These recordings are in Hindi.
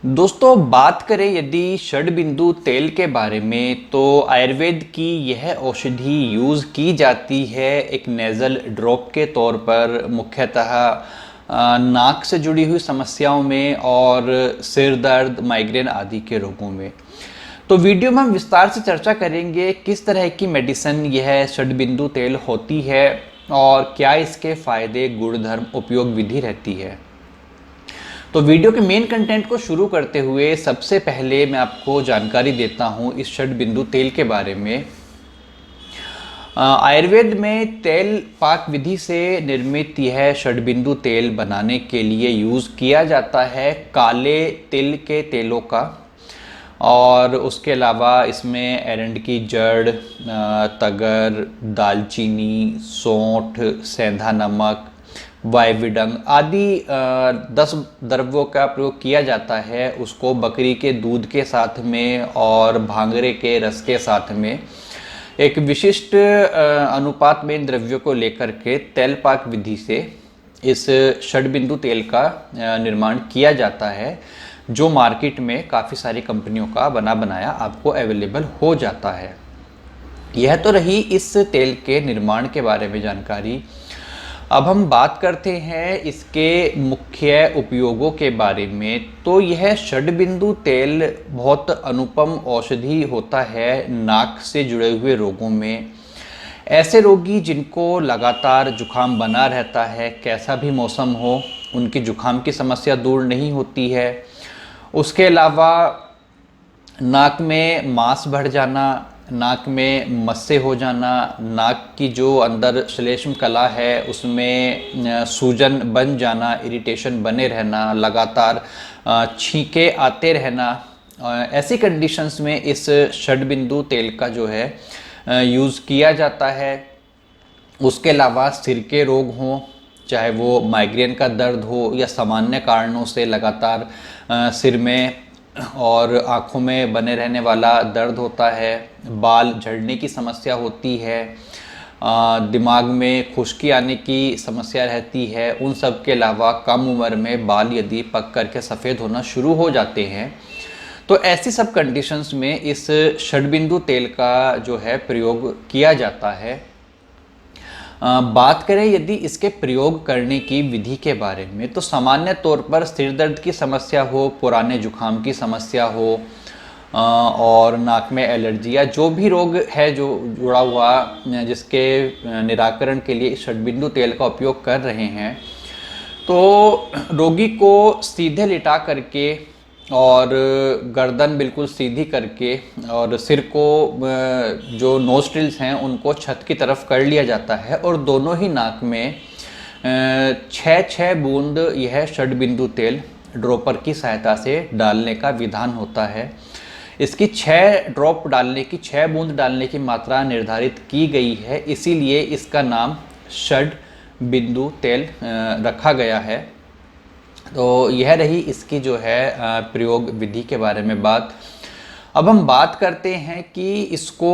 दोस्तों बात करें यदि षडबिंदु तेल के बारे में तो आयुर्वेद की यह औषधि यूज़ की जाती है एक नेज़ल ड्रॉप के तौर पर मुख्यतः नाक से जुड़ी हुई समस्याओं में और सिर दर्द माइग्रेन आदि के रोगों में। तो वीडियो में हम विस्तार से चर्चा करेंगे किस तरह की मेडिसिन यह षडबिंदु तेल होती है और क्या इसके फायदे गुणधर्म उपयोग विधि रहती है। तो वीडियो के मेन कंटेंट को शुरू करते हुए सबसे पहले मैं आपको जानकारी देता हूँ इस षडबिंदु तेल के बारे में। आयुर्वेद में तेल पाक विधि से निर्मित यह षडबिंदु तेल बनाने के लिए यूज़ किया जाता है काले तिल के तेलों का, और उसके अलावा इसमें एरंड की जड़, तगर, दालचीनी, सौंठ, सेंधा नमक, वायविडंग आदि 10 द्रव्यों का प्रयोग किया जाता है। उसको बकरी के दूध के साथ में और भांगरे के रस के साथ में एक विशिष्ट अनुपात में इन द्रव्यों को लेकर के तेल पाक विधि से इस षडबिंदु तेल का निर्माण किया जाता है, जो मार्केट में काफ़ी सारी कंपनियों का बना बनाया आपको अवेलेबल हो जाता है। यह तो रही इस तेल के निर्माण के बारे में जानकारी। अब हम बात करते हैं इसके मुख्य उपयोगों के बारे में। तो यह षडबिंदु तेल बहुत अनुपम औषधि होता है नाक से जुड़े हुए रोगों में। ऐसे रोगी जिनको लगातार जुखाम बना रहता है, कैसा भी मौसम हो उनकी जुखाम की समस्या दूर नहीं होती है। उसके अलावा नाक में मांस बढ़ जाना, नाक में मस्से हो जाना, नाक की जो अंदर श्लेष्म कला है उसमें सूजन बन जाना, इरिटेशन बने रहना, लगातार छींके आते रहना, ऐसी कंडीशंस में इस षडबिंदु तेल का जो है यूज़ किया जाता है। उसके अलावा सिर के रोग हों, चाहे वो माइग्रेन का दर्द हो या सामान्य कारणों से लगातार सिर में और आँखों में बने रहने वाला दर्द होता है, बाल झड़ने की समस्या होती है, दिमाग में खुश्की आने की समस्या रहती है, उन सब के अलावा कम उम्र में बाल यदि पक करके सफ़ेद होना शुरू हो जाते हैं, तो ऐसी सब कंडीशंस में इस षडबिंदु तेल का जो है प्रयोग किया जाता है। बात करें यदि इसके प्रयोग करने की विधि के बारे में तो सामान्य तौर पर सिर दर्द की समस्या हो, पुराने जुखाम की समस्या हो और नाक में एलर्जी या जो भी रोग है जो जुड़ा हुआ, जिसके निराकरण के लिए षडबिंदु तेल का उपयोग कर रहे हैं, तो रोगी को सीधे लिटा करके और गर्दन बिल्कुल सीधी करके और सिर को जो नोस्ट्रिल्स हैं उनको छत की तरफ कर लिया जाता है और दोनों ही नाक में 6-6 बूंद यह षडबिंदु तेल ड्रॉपर की सहायता से डालने का विधान होता है। इसकी 6 ड्रॉप डालने की, 6 बूंद डालने की मात्रा निर्धारित की गई है, इसीलिए इसका नाम षडबिंदु तेल रखा गया है। तो यह रही इसकी जो है प्रयोग विधि के बारे में बात। अब हम बात करते हैं कि इसको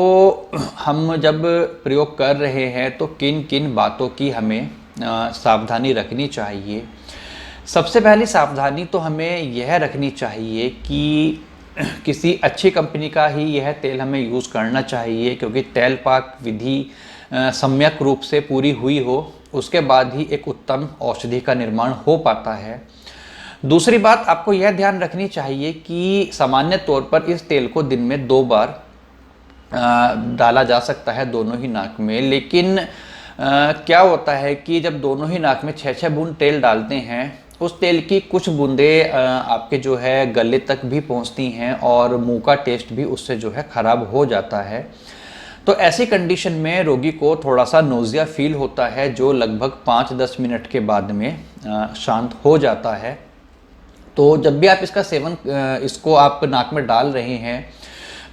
हम जब प्रयोग कर रहे हैं तो किन किन बातों की हमें सावधानी रखनी चाहिए। सबसे पहली सावधानी तो हमें यह रखनी चाहिए कि किसी अच्छी कंपनी का ही यह तेल हमें यूज़ करना चाहिए, क्योंकि तेल पाक विधि सम्यक रूप से पूरी हुई हो, उसके बाद ही एक उत्तम औषधि का निर्माण हो पाता है। दूसरी बात आपको यह ध्यान रखनी चाहिए कि सामान्य तौर पर इस तेल को दिन में 2 बार डाला जा सकता है दोनों ही नाक में, लेकिन क्या होता है कि जब दोनों ही नाक में 6-6 बूंद तेल डालते हैं, उस तेल की कुछ बूंदें आपके जो है गले तक भी पहुंचती हैं और मुंह का टेस्ट भी उससे जो है ख़राब हो जाता है। तो ऐसी कंडीशन में रोगी को थोड़ा सा नोज़िया फील होता है, जो लगभग 5-10 मिनट के बाद में शांत हो जाता है। तो जब भी आप इसका सेवन इसको आप नाक में डाल रहे हैं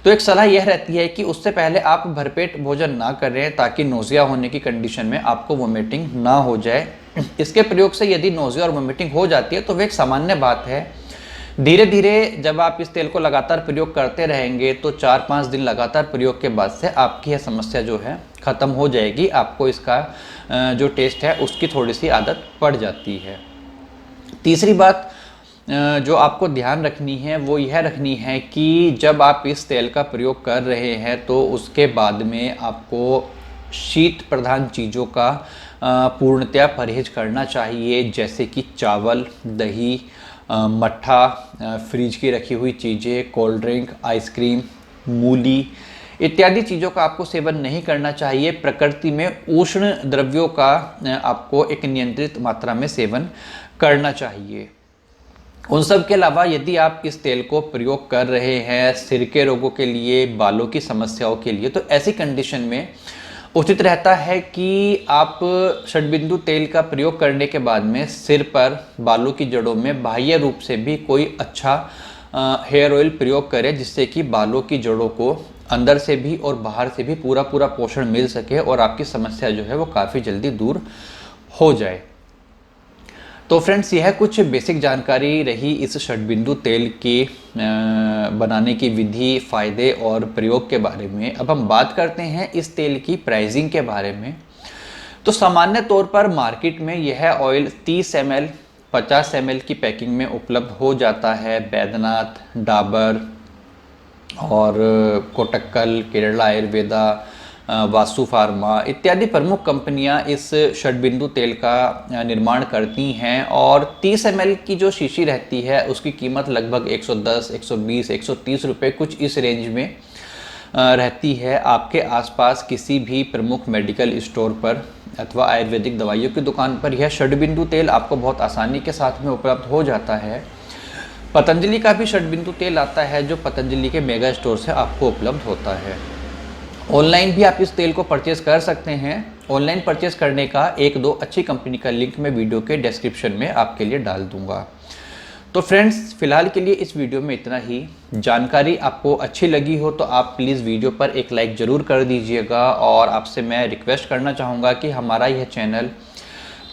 तो एक सलाह यह रहती है कि उससे पहले आप भरपेट भोजन ना करें, ताकि नोज़िया होने की कंडीशन में आपको वोमिटिंग ना हो जाए। इसके प्रयोग से यदि नोज़िया और वोमिटिंग हो जाती है तो वह एक सामान्य बात है। धीरे धीरे जब आप इस तेल को लगातार प्रयोग करते रहेंगे तो 4-5 दिन लगातार प्रयोग के बाद से आपकी यह समस्या जो है ख़त्म हो जाएगी। आपको इसका जो टेस्ट है उसकी थोड़ी सी आदत पड़ जाती है। तीसरी बात, जो आपको ध्यान रखनी है वो यह रखनी है कि जब आप इस तेल का प्रयोग कर रहे हैं तो उसके बाद में आपको शीत प्रधान चीज़ों का पूर्णतया परहेज करना चाहिए, जैसे कि चावल, दही, मट्ठा, फ्रिज की रखी हुई चीज़ें, कोल्ड ड्रिंक, आइसक्रीम, मूली इत्यादि चीज़ों का आपको सेवन नहीं करना चाहिए। प्रकृति में उष्ण द्रव्यों का आपको एक नियंत्रित मात्रा में सेवन करना चाहिए। उन सब के अलावा यदि आप इस तेल को प्रयोग कर रहे हैं सिर के रोगों के लिए, बालों की समस्याओं के लिए, तो ऐसी कंडीशन में उचित रहता है कि आप षड्बिंदु तेल का प्रयोग करने के बाद में सिर पर, बालों की जड़ों में बाह्य रूप से भी कोई अच्छा हेयर ऑयल प्रयोग करें, जिससे कि बालों की जड़ों को अंदर से भी और बाहर से भी पूरा पोषण मिल सके और आपकी समस्या जो है वो काफ़ी जल्दी दूर हो जाए। तो फ्रेंड्स, यह कुछ बेसिक जानकारी रही इस षड्बिंदु तेल की बनाने की विधि, फ़ायदे और प्रयोग के बारे में। अब हम बात करते हैं इस तेल की प्राइसिंग के बारे में। तो सामान्य तौर पर मार्केट में यह ऑयल 30 ml, 50 ml की पैकिंग में उपलब्ध हो जाता है। बैद्यनाथ, डाबर और कोटक्कल, केरला आयुर्वेदा, वासु फार्मा इत्यादि प्रमुख कंपनियां इस षड्बिंदु तेल का निर्माण करती हैं। और 30 ml की जो शीशी रहती है उसकी कीमत लगभग 110, 120, 130 रुपये कुछ इस रेंज में रहती है। आपके आसपास किसी भी प्रमुख मेडिकल स्टोर पर अथवा आयुर्वेदिक दवाइयों की दुकान पर यह षड्बिंदु तेल आपको बहुत आसानी के साथ में उपलब्ध हो जाता है। पतंजलि का भी षड्बिंदु तेल आता है जो पतंजलि के मेगा स्टोर से आपको उपलब्ध होता है। ऑनलाइन भी आप इस तेल को परचेज़ कर सकते हैं। ऑनलाइन परचेज़ करने का 1-2 अच्छी कंपनी का लिंक मैं वीडियो के डिस्क्रिप्शन में आपके लिए डाल दूंगा। तो फ्रेंड्स, फ़िलहाल के लिए इस वीडियो में इतना ही। जानकारी आपको अच्छी लगी हो तो आप प्लीज़ वीडियो पर एक लाइक ज़रूर कर दीजिएगा। और आपसे मैं रिक्वेस्ट करना चाहूँगा कि हमारा यह चैनल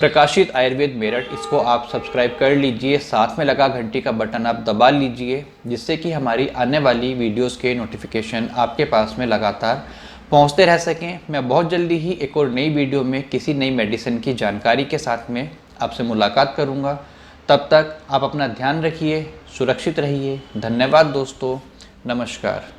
प्रकाशित आयुर्वेद मेरठ, इसको आप सब्सक्राइब कर लीजिए। साथ में लगा घंटी का बटन आप दबा लीजिए, जिससे कि हमारी आने वाली वीडियोस के नोटिफिकेशन आपके पास में लगातार पहुंचते रह सकें। मैं बहुत जल्दी ही एक और नई वीडियो में किसी नई मेडिसिन की जानकारी के साथ में आपसे मुलाकात करूंगा। तब तक आप अपना ध्यान रखिए, सुरक्षित रहिए। धन्यवाद दोस्तों, नमस्कार।